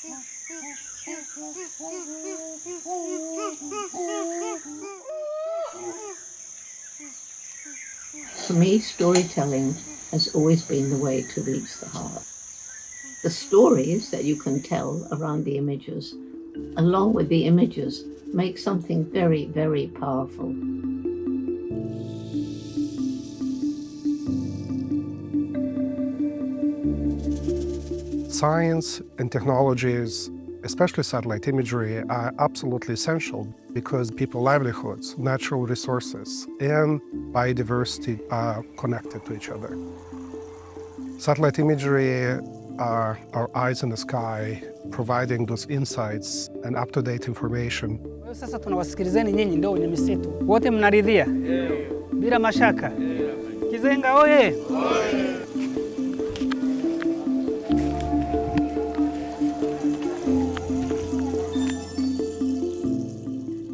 For me, storytelling has always been the way to reach the heart. The stories that you can tell around the images, along with the images, make something very, very powerful. Science and technologies, especially satellite imagery, are absolutely essential because people's livelihoods, natural resources, and biodiversity are connected to each other. Satellite imagery are our eyes in the sky, providing those insights and up-to-date information. Sasa tunawasikilizeni nyinyi ndio wenye misitu. Wote mnaridhia? Bila mashaka. Kizenga oye!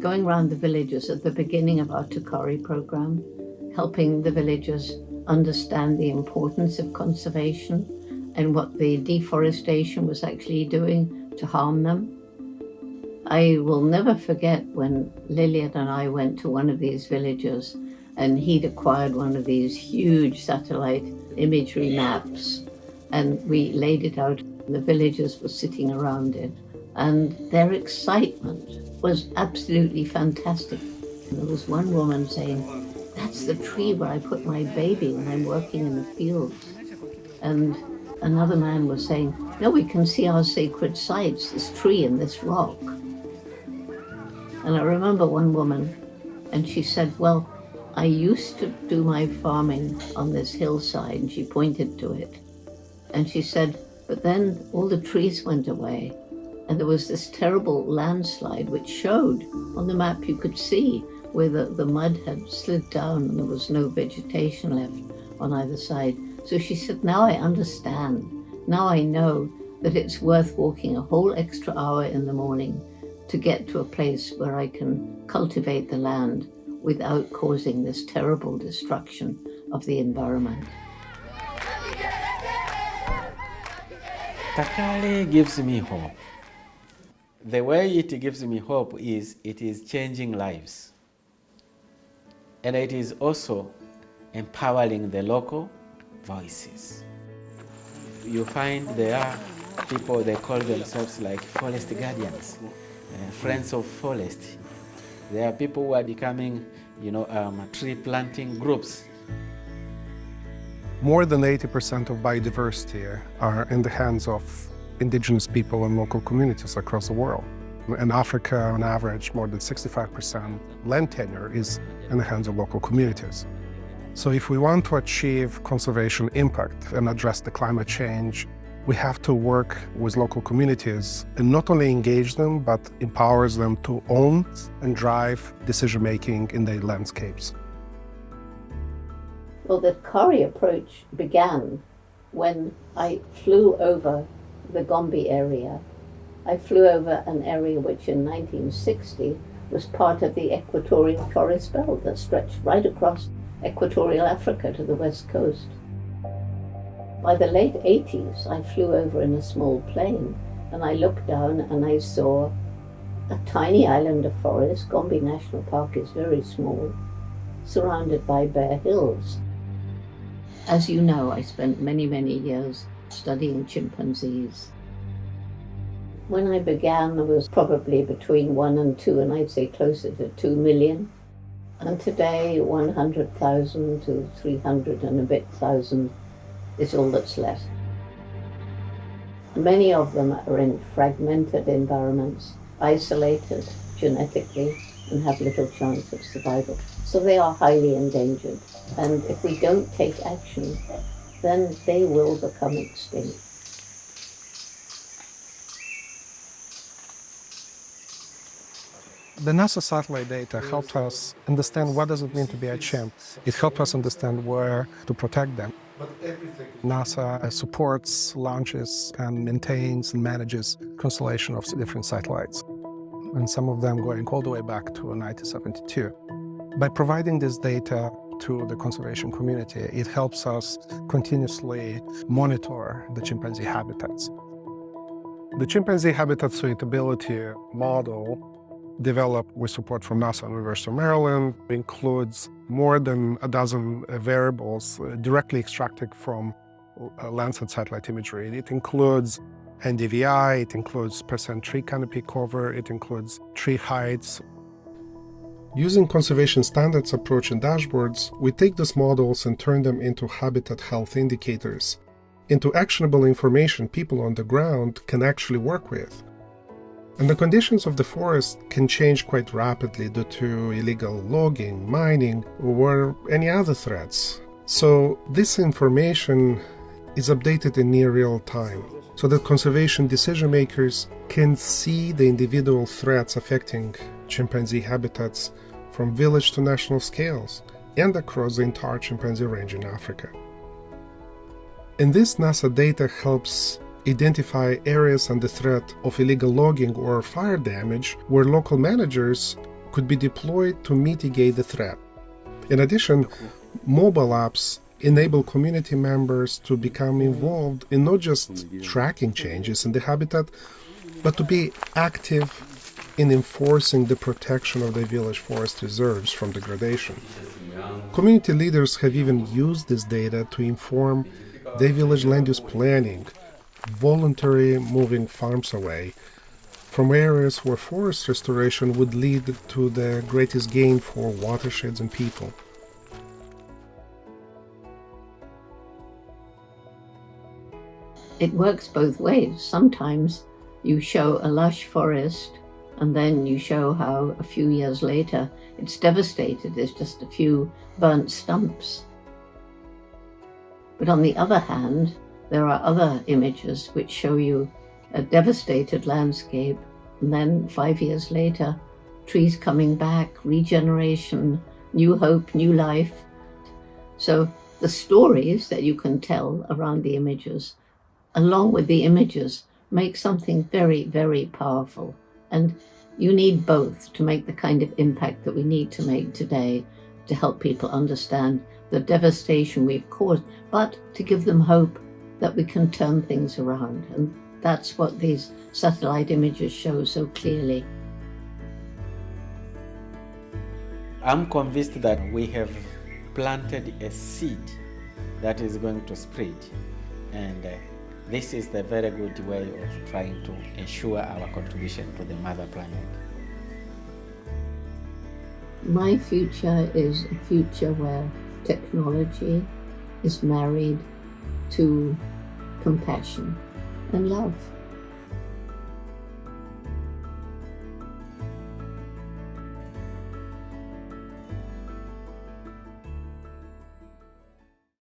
Going around the villages at the beginning of our Tukari program, helping the villagers understand the importance of conservation and what the deforestation was actually doing to harm them. I will never forget when Lillian and I went to one of these villages and he'd acquired one of these huge satellite imagery maps, and we laid it out and the villagers were sitting around it, and their excitement was absolutely fantastic. There was one woman saying, "That's the tree where I put my baby when I'm working in the fields." And another man was saying, "No, we can see our sacred sites, this tree and this rock." And I remember one woman, and she said, "Well, I used to do my farming on this hillside," and she pointed to it. And she said, "But then all the trees went away, and there was this terrible landslide which showed on the map, you could see where the mud had slid down and there was no vegetation left on either side." So she said, "Now I understand. Now I know that it's worth walking a whole extra hour in the morning to get to a place where I can cultivate the land without causing this terrible destruction of the environment." Takale gives me hope. The way it gives me hope is it is changing lives. And it is also empowering the local voices. You find there are people, they call themselves like forest guardians, friends of forest. There are people who are becoming, tree planting groups. More than 80% of biodiversity are in the hands of indigenous people and local communities across the world. In Africa, on average, more than 65% land tenure is in the hands of local communities. So if we want to achieve conservation impact and address the climate change, we have to work with local communities and not only engage them, but empowers them to own and drive decision-making in their landscapes. Well, the Kari approach began when I flew over the Gombe area. I flew over an area which in 1960 was part of the equatorial forest belt that stretched right across equatorial Africa to the west coast. By the late 80s, I flew over in a small plane and I looked down and I saw a tiny island of forest. Gombe National Park is very small, surrounded by bare hills. As you know, I spent many, many years studying chimpanzees. When I began, there was probably between 1 and 2, and I'd say closer to 2 million. And today, 100,000 to 300 and a bit thousand is all that's left. Many of them are in fragmented environments, isolated genetically, and have little chance of survival. So they are highly endangered. And if we don't take action, then they will become extinct. The NASA satellite data helped us understand what does it mean to be a chimp. It helped us understand where to protect them. NASA supports, launches, and maintains and manages constellation of different satellites, and some of them going all the way back to 1972. By providing this data to the conservation community, it helps us continuously monitor the chimpanzee habitats. The chimpanzee habitat suitability model, developed with support from NASA and University of Maryland, includes more than a dozen variables directly extracted from Landsat satellite imagery. It includes NDVI, it includes percent tree canopy cover, it includes tree heights. Using conservation standards approach and dashboards, we take these models and turn them into habitat health indicators, into actionable information people on the ground can actually work with. And the conditions of the forest can change quite rapidly due to illegal logging, mining, or any other threats. So this information is updated in near real time, so that conservation decision makers can see the individual threats affecting chimpanzee habitats from village to national scales and across the entire chimpanzee range in Africa. And this NASA data helps identify areas under threat of illegal logging or fire damage where local managers could be deployed to mitigate the threat. In addition, mobile apps enable community members to become involved in not just tracking changes in the habitat, but to be active in enforcing the protection of the village forest reserves from degradation. Community leaders have even used this data to inform their village land use planning, voluntary moving farms away from areas where forest restoration would lead to the greatest gain for watersheds and people. It works both ways. Sometimes you show a lush forest and then you show how a few years later it's devastated. There's just a few burnt stumps. But on the other hand, there are other images which show you a devastated landscape, and then 5 years later, trees coming back, regeneration, new hope, new life. So the stories that you can tell around the images, along with the images, make something very, very powerful. And you need both to make the kind of impact that we need to make today to help people understand the devastation we've caused, but to give them hope that we can turn things around. And that's what these satellite images show so clearly. I'm convinced that we have planted a seed that is going to spread, and this is the very good way of trying to ensure our contribution to the mother planet. My future is a future where technology is married to compassion and love.